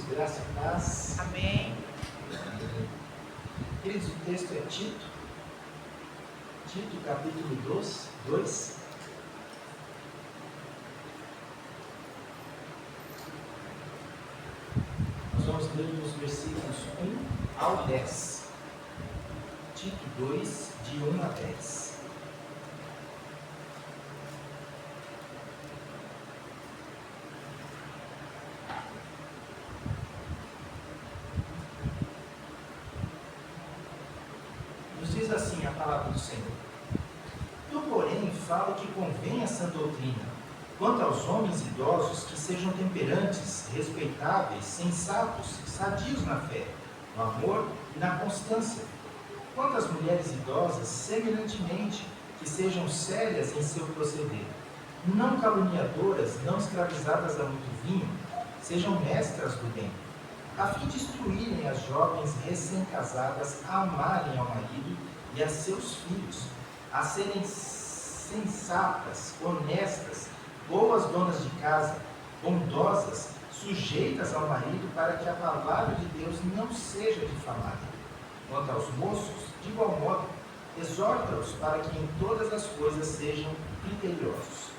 queridos, graça e paz. Amém. Queridos, o texto é Tito, capítulo 2. Nós vamos ler os versículos 1 ao 10. Tito 2, de 1 a 10. Diz assim a palavra do Senhor: Tu, porém, fala que convém a sã doutrina, quanto aos homens idosos, que sejam temperantes, respeitáveis, sensatos, sadios na fé, no amor e na constância. Quanto às mulheres idosas, semelhantemente, que sejam sérias em seu proceder, não caluniadoras, não escravizadas a muito vinho, sejam mestras do bem, a fim de instruírem as jovens recém-casadas a amarem ao marido e a seus filhos, a serem sensatas, honestas, boas donas de casa, bondosas, sujeitas ao marido, para que a palavra de Deus não seja difamada. Quanto aos moços, de igual modo, exorta-os para que em todas as coisas sejam criteriosos.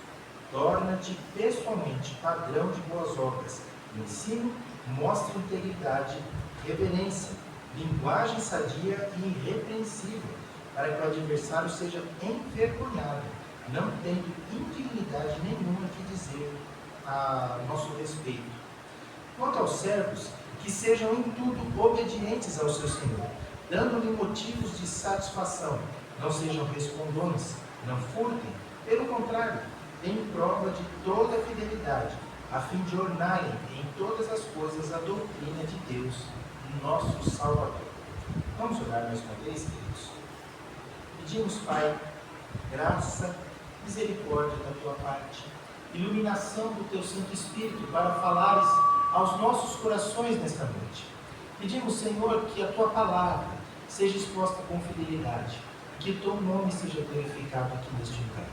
Torna-te pessoalmente padrão de boas obras. No ensino, mostra integridade, reverência, linguagem sadia e irrepreensível, para que o adversário seja envergonhado, não tendo indignidade nenhuma que dizer a nosso respeito. Quanto aos servos, que sejam em tudo obedientes ao seu Senhor, dando-lhe motivos de satisfação, não sejam respondões, não furtem, pelo contrário, deem prova de toda a fidelidade, a fim de ornarem em todas as coisas a doutrina de Deus, nosso Salvador. Vamos orar mais uma vez, queridos? Pedimos, Pai, graça, misericórdia da Tua parte, iluminação do Teu Santo Espírito para falares aos nossos corações nesta noite. Pedimos, Senhor, que a Tua palavra seja exposta com fidelidade, que o Teu nome seja glorificado aqui neste lugar.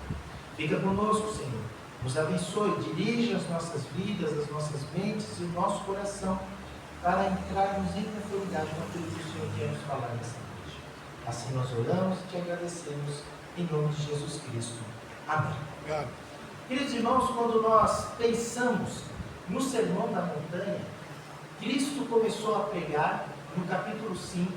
Fica conosco, Senhor. Nos abençoe, dirige as nossas vidas, as nossas mentes e o nosso coração para entrarmos em conformidade com aquilo que o Senhor quer nos falar nessa noite. Assim nós oramos e te agradecemos em nome de Jesus Cristo. Amém. Obrigado. Queridos irmãos, quando nós pensamos no Sermão da Montanha, Cristo começou a pregar no capítulo 5,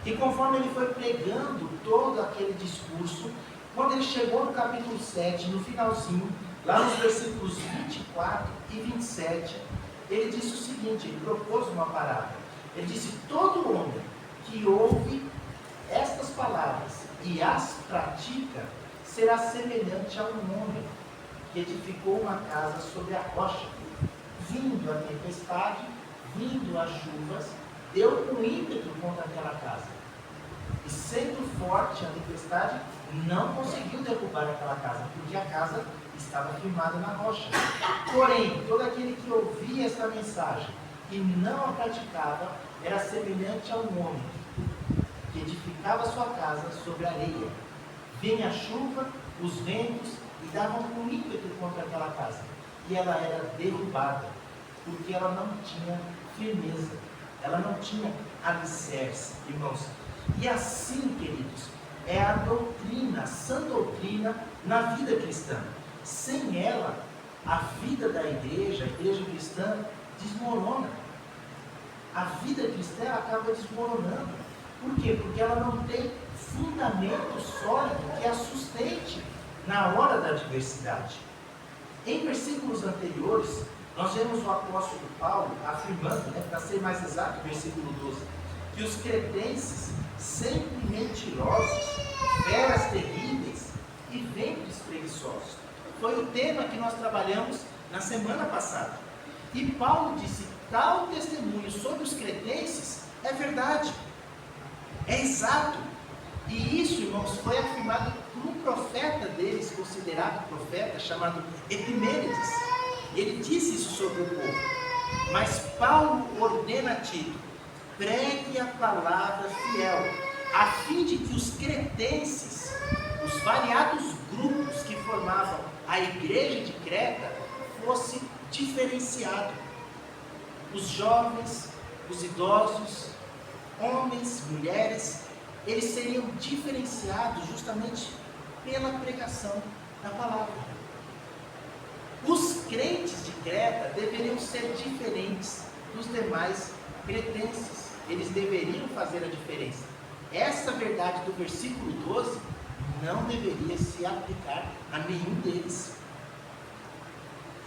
e conforme ele foi pregando todo aquele discurso, quando ele chegou no capítulo 7, no finalzinho, lá nos versículos 24 e 27, ele disse o seguinte, ele propôs uma parábola. Ele disse: todo homem que ouve estas palavras e as pratica, será semelhante a um homem que edificou uma casa sobre a rocha. Vindo a tempestade, vindo as chuvas, deu com ímpeto contra aquela casa. E sendo forte a tempestade, não conseguiu derrubar aquela casa, porque a casa estava firmada na rocha. Porém, todo aquele que ouvia esta mensagem e não a praticava, era semelhante a um homem que edificava sua casa sobre areia. Vinha a chuva, os ventos, e davam com ímpeto contra aquela casa. E ela era derrubada, porque ela não tinha firmeza, ela não tinha alicerce, irmãos. E assim, queridos, é a doutrina, a sã doutrina na vida cristã. Sem ela, a vida da igreja, a igreja cristã, desmorona. A vida cristã acaba desmoronando. Por quê? Porque ela não tem fundamento sólido que a sustente na hora da adversidade. Em versículos anteriores, nós vemos o apóstolo Paulo afirmando, para ser mais exato, versículo 12, que os cretenses, sempre mentirosos, feras terríveis e ventres preguiçosos. Foi o tema que nós trabalhamos na semana passada. E Paulo disse: tal testemunho sobre os cretenses é verdade, é exato. E isso, irmãos, foi afirmado por um profeta deles, considerado profeta, chamado Epimênides. Ele disse isso sobre o povo. Mas Paulo ordena a Tito: pregue a palavra fiel, a fim de que os cretenses, os variados grupos que formavam a igreja de Creta, fosse diferenciado. os jovens, os idosos, homens, mulheres, eles seriam diferenciados justamente pela pregação da palavra. Os crentes de Creta deveriam ser diferentes dos demais cretenses. Eles deveriam fazer a diferença. Essa verdade do versículo 12 não deveria se aplicar a nenhum deles.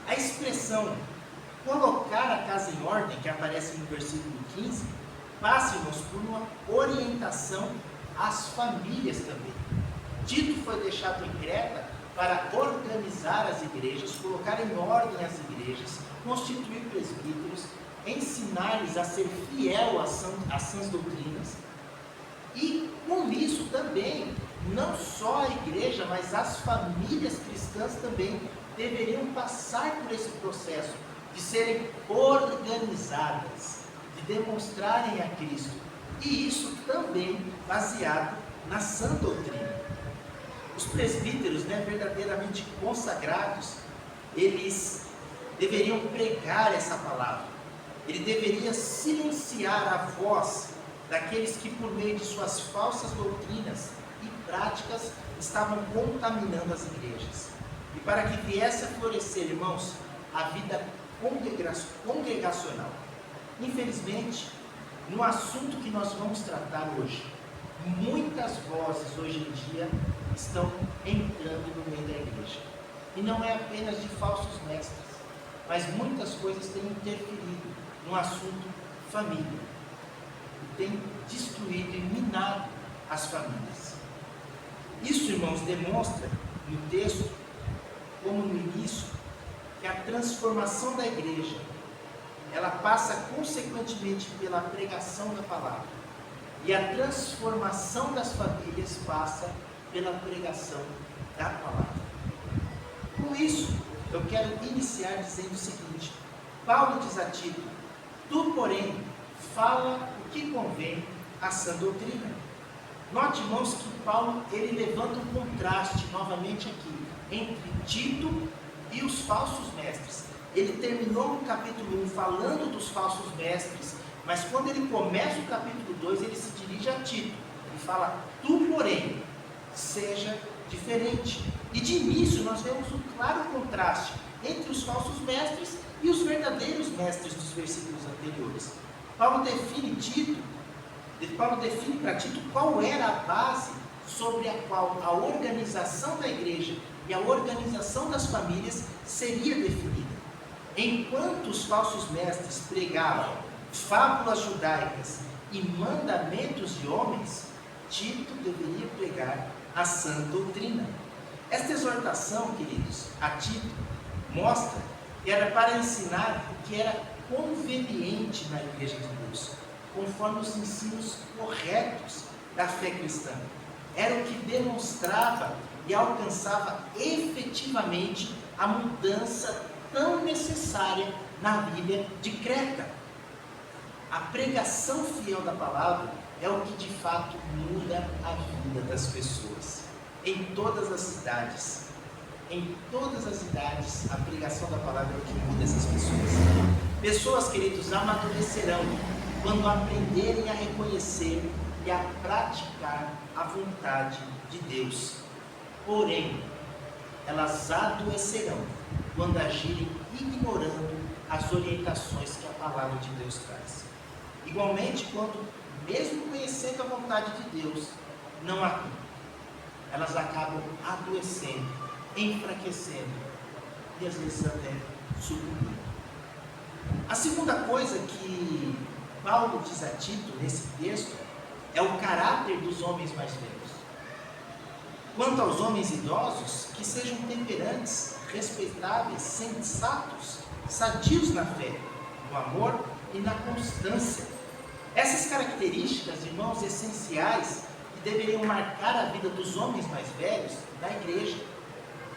A expressão colocar a casa em ordem, que aparece no versículo 15, passa-nos por uma orientação às famílias também. Tito foi deixado em Creta para organizar as igrejas, colocar em ordem as igrejas, constituir presbíteros, ensinar-lhes a ser fiel às sãs doutrinas. E com isso também, não só a igreja, mas as famílias cristãs também deveriam passar por esse processo de serem organizadas, de demonstrarem a Cristo. E isso também baseado na sã doutrina. Os presbíteros, verdadeiramente consagrados, eles deveriam pregar essa palavra. Ele deveria silenciar a voz daqueles que, por meio de suas falsas doutrinas e práticas, estavam contaminando as igrejas. E para que viesse a florescer, irmãos, a vida congregacional. Infelizmente, no assunto que nós vamos tratar hoje, muitas vozes hoje em dia estão entrando no meio da igreja. E não é apenas de falsos mestres, mas muitas coisas têm interferido no assunto família. E tem destruído e minado as famílias. Isso, irmãos, demonstra no texto, como no início, que a transformação da igreja, ela passa consequentemente pela pregação da palavra. E a transformação das famílias passa pela pregação da palavra. Com isso, eu quero iniciar dizendo o seguinte: Paulo diz a Tito: tu, porém, fala o que convém à sã doutrina. Note, irmãos, que Paulo ele levanta um contraste novamente aqui entre Tito e os falsos mestres. Ele terminou no capítulo 1 falando dos falsos mestres, mas quando ele começa o capítulo 2, ele se dirige a Tito e fala: tu, porém, seja diferente. E de início nós vemos um claro contraste entre os falsos mestres e os verdadeiros mestres dos versículos anteriores. Paulo define para Tito qual era a base sobre a qual a organização da igreja e a organização das famílias seria definida. Enquanto os falsos mestres pregavam fábulas judaicas e mandamentos de homens, Tito deveria pregar a sã doutrina. Esta exortação, queridos, a Tito, mostra que era para ensinar o que era conveniente na igreja de Deus, conforme os ensinos corretos da fé cristã. Era o que demonstrava e alcançava efetivamente a mudança tão necessária na ilha de Creta. A pregação fiel da palavra é o que de fato muda a vida das pessoas. Em todas as cidades, a pregação da palavra é o que muda essas pessoas. Pessoas, queridos, amadurecerão quando aprenderem a reconhecer e a praticar a vontade de Deus. Porém, elas adoecerão quando agirem ignorando as orientações que a palavra de Deus traz. Igualmente, quando, mesmo conhecendo a vontade de Deus, não atuam, elas acabam adoecendo, enfraquecendo e às vezes até sucumbindo. A segunda coisa que Paulo diz a Tito nesse texto é o caráter dos homens mais velhos. Quanto aos homens idosos, que sejam temperantes, respeitáveis, sensatos, sadios na fé, no amor e na constância. Essas características, irmãos, essenciais, que deveriam marcar a vida dos homens mais velhos da igreja.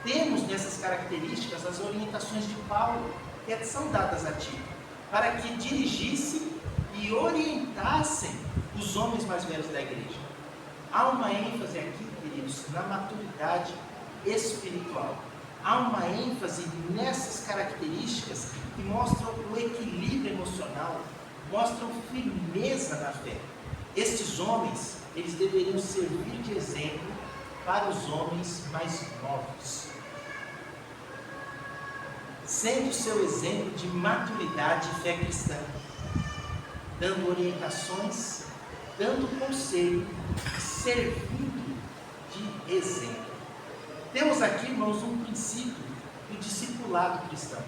Temos nessas características as orientações de Paulo, que são dadas a Tito, para que dirigisse e orientassem os homens mais velhos da igreja. Há uma ênfase aqui, queridos, na maturidade espiritual. Há uma ênfase nessas características que mostram o equilíbrio emocional mostram firmeza na fé. Estes homens, eles deveriam servir de exemplo para os homens mais novos, sendo seu exemplo de maturidade e fé cristã, dando orientações, dando conselho, servindo de exemplo. Temos aqui, irmãos, um princípio do discipulado cristão.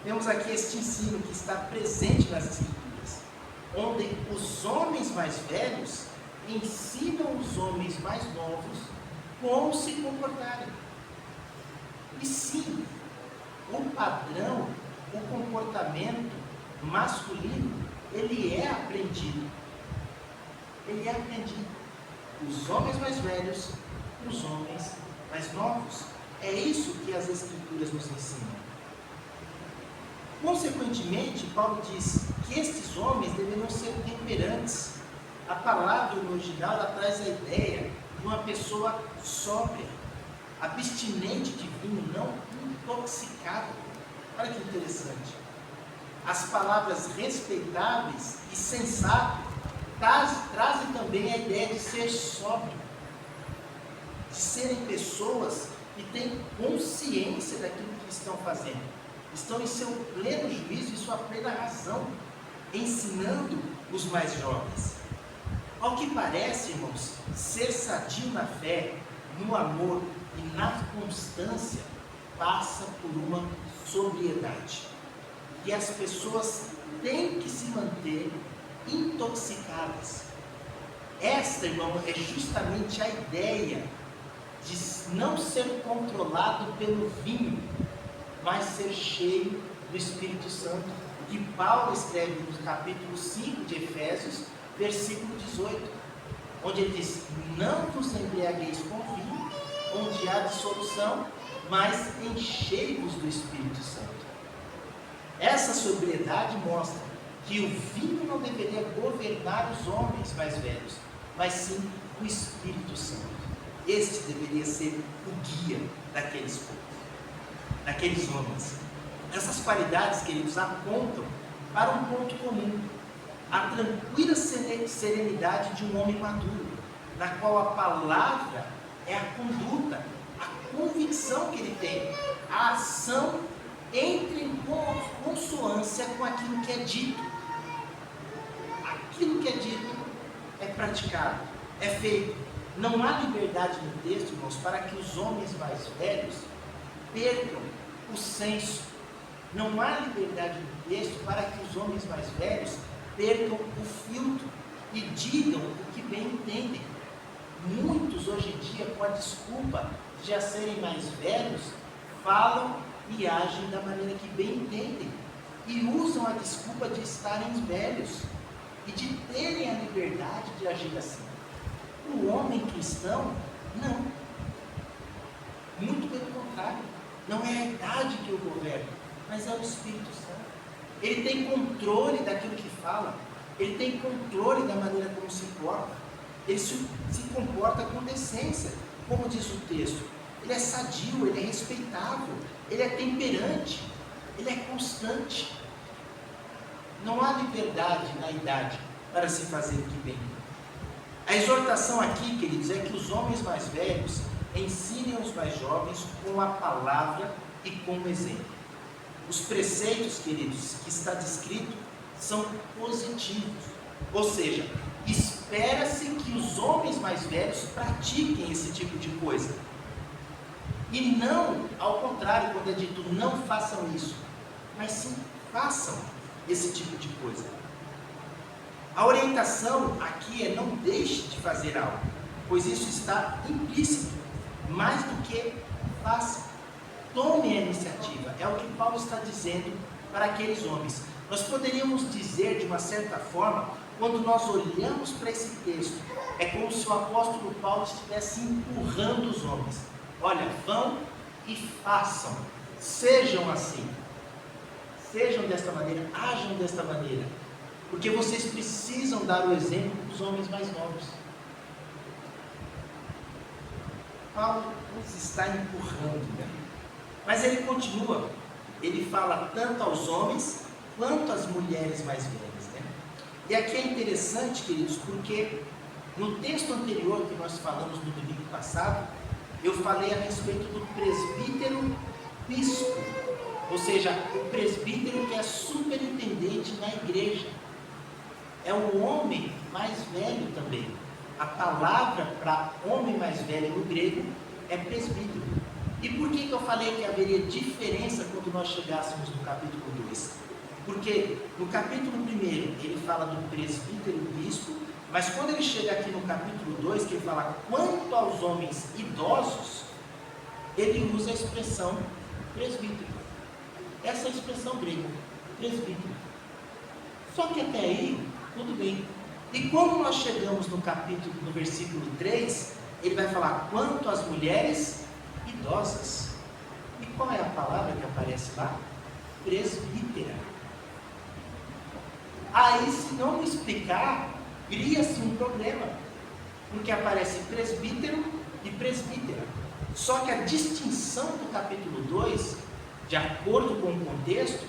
Temos aqui este ensino que está presente nas Escrituras, onde os homens mais velhos ensinam os homens mais novos como se comportarem. E sim, o padrão, o comportamento masculino, ele é aprendido. Ele é aprendido. Os homens mais velhos, os homens mais novos. É isso que as Escrituras nos ensinam. Consequentemente, Paulo diz que estes homens deveriam ser temperantes. A palavra no original ela traz a ideia de uma pessoa sóbria, abstinente de vinho, não intoxicado. Olha que interessante. As palavras respeitáveis e sensato trazem também a ideia de ser sóbrio, de serem pessoas que têm consciência daquilo que estão fazendo, estão em seu pleno juízo e sua plena razão, ensinando os mais jovens. Ao que parece, irmãos, ser sadio na fé, no amor e na constância passa por uma sobriedade. E as pessoas têm que se manter intoxicadas. Esta, irmão, é justamente a ideia de não ser controlado pelo vinho, mas ser cheio do Espírito Santo, que Paulo escreve no capítulo 5 de Efésios, versículo 18, onde ele diz: não vos embriagueis com vinho, onde há dissolução, mas enchei-vos do Espírito Santo. Essa sobriedade mostra que o vinho não deveria governar os homens mais velhos, mas sim o Espírito Santo. Este deveria ser o guia daqueles homens. Essas qualidades, queridos, apontam para um ponto comum: a tranquila serenidade de um homem maduro, na qual a palavra é a conduta, a convicção que ele tem, a ação entra em consonância com aquilo que é dito. Aquilo que é dito é praticado, é feito. Não há liberdade no texto, irmãos, para que os homens mais velhos percam o senso. Não há liberdade no texto para que os homens mais velhos percam o filtro e digam o que bem entendem. Muitos hoje em dia, com a desculpa de já serem mais velhos, falam e agem da maneira que bem entendem e usam a desculpa de estarem velhos e de terem a liberdade de agir assim. O homem cristão, não. Muito pelo contrário. Não é a idade que o governa, mas é o Espírito Santo. Ele tem controle daquilo que fala, ele tem controle da maneira como se porta, ele se comporta com decência, como diz o texto. Ele é sadio, ele é respeitável, ele é temperante, ele é constante. Não há liberdade na idade para se fazer o que bem. A exortação aqui, queridos, é que os homens mais velhos ensinem os mais jovens com a palavra e com o exemplo. Os preceitos, queridos, que está descrito são positivos, ou seja, espera-se que os homens mais velhos pratiquem esse tipo de coisa. E não, ao contrário, quando é dito não façam isso, mas sim façam esse tipo de coisa. A orientação aqui é não deixe de fazer algo, pois isso está implícito, mais do que faça. Tome a iniciativa, é o que Paulo está dizendo para aqueles homens. Nós poderíamos dizer de uma certa forma, quando nós olhamos para esse texto, é como se o apóstolo Paulo estivesse empurrando os homens. Olha, vão e façam, sejam assim, sejam desta maneira, ajam desta maneira, porque vocês precisam dar o exemplo para os homens mais novos. Paulo nos está empurrando, né? Mas ele continua, ele fala tanto aos homens quanto às mulheres mais velhas, né? E aqui é interessante, queridos, porque no texto anterior que nós falamos no domingo passado, eu falei a respeito do presbítero bispo, ou seja, o presbítero que é superintendente na igreja. É um homem mais velho também. A palavra para homem mais velho no grego é presbítero. E por que eu falei que haveria diferença quando nós chegássemos no capítulo 2? Porque no capítulo 1 ele fala do presbítero bispo, mas quando ele chega aqui no capítulo 2, que ele fala quanto aos homens idosos, ele usa a expressão presbítero. Essa é a expressão grega, presbítero. Só que até aí, tudo bem. E quando nós chegamos no capítulo, no versículo 3, ele vai falar quanto às mulheres idosas. E qual é a palavra que aparece lá? Presbítera. Aí, se não me explicar, cria-se um problema, porque aparece presbítero e presbítera. Só que a distinção do capítulo 2, de acordo com o contexto,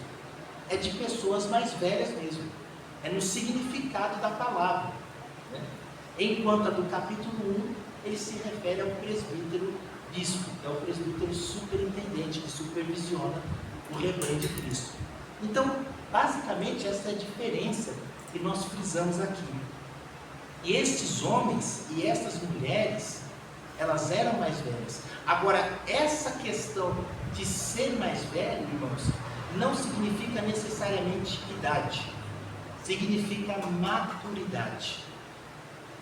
é de pessoas mais velhas mesmo. É no significado da palavra, né? Enquanto a do capítulo 1, ele se refere ao presbítero bispo, é o presbítero superintendente que supervisiona o rebanho de Cristo. Então, basicamente, essa é a diferença que nós frisamos aqui. E estes homens e estas mulheres, elas eram mais velhas. Agora, essa questão de ser mais velho, irmãos, não significa necessariamente idade. Significa maturidade.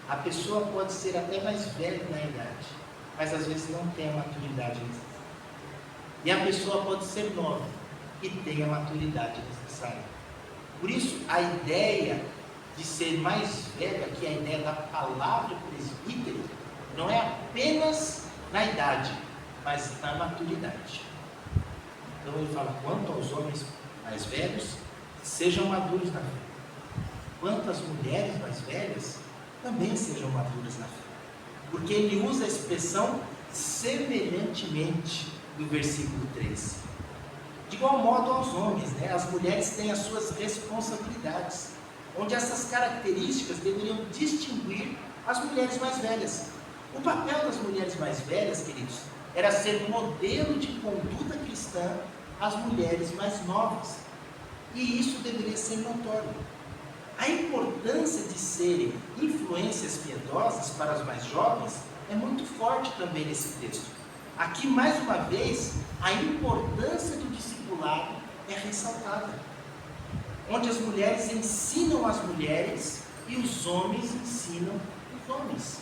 A pessoa pode ser até mais velha na idade, mas às vezes não tem a maturidade necessária. E a pessoa pode ser nova e tem a maturidade necessária. Por isso, a ideia de ser mais velho, aqui a ideia da palavra presbítero, não é apenas na idade, mas na maturidade. Então ele fala, quanto aos homens mais velhos, sejam maduros na fé. Quanto às mulheres mais velhas, também sejam maduras na fé. Porque ele usa a expressão semelhantemente do versículo 3. De igual modo aos homens, né? As mulheres têm as suas responsabilidades, onde essas características deveriam distinguir as mulheres mais velhas. O papel das mulheres mais velhas, queridos, era ser modelo de conduta cristã às mulheres mais novas. E isso deveria ser notório. A importância de serem influências piedosas para as mais jovens é muito forte também nesse texto. Aqui, mais uma vez, a importância do discipulado é ressaltada, onde as mulheres ensinam as mulheres e os homens ensinam os homens.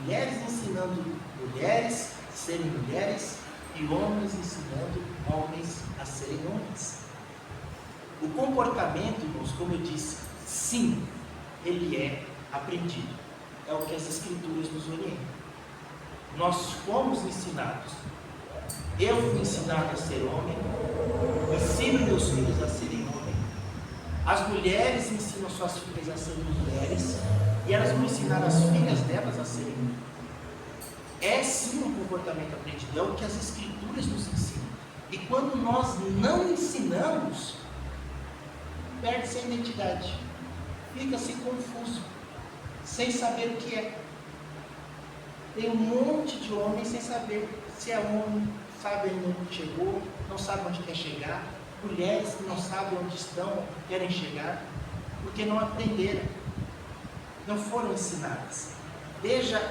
Mulheres ensinando mulheres a serem mulheres e homens ensinando homens a serem homens. O comportamento, irmãos, como eu disse, sim, ele é aprendido. É o que as Escrituras nos orientam. Nós fomos ensinados. Eu fui ensinado a ser homem, ensino meus filhos a serem homem. As mulheres ensinam suas filhas a serem mulheres, e elas vão ensinar as filhas delas a serem mulheres. É sim um comportamento aprendido, é o que as Escrituras nos ensinam. E quando nós não ensinamos, perde-se a identidade, fica-se confuso, sem saber o que é. Tem um monte de homens sem saber se é homem, sabe ainda onde chegou, não sabe onde quer chegar. Mulheres que não sabem onde estão, querem chegar, porque não aprenderam, não foram ensinadas. Veja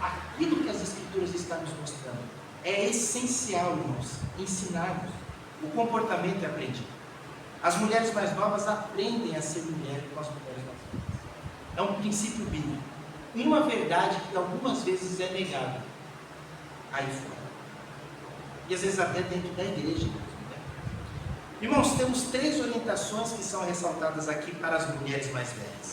aquilo que as Escrituras estão nos mostrando. É essencial, irmãos, ensinarmos. O comportamento é aprendido. As mulheres mais novas aprendem a ser mulher com as mulheres mais velhas. É um princípio bíblico. E uma verdade que algumas vezes é negada aí fora. E às vezes até dentro da igreja. Né? Irmãos, temos 3 orientações que são ressaltadas aqui para as mulheres mais velhas.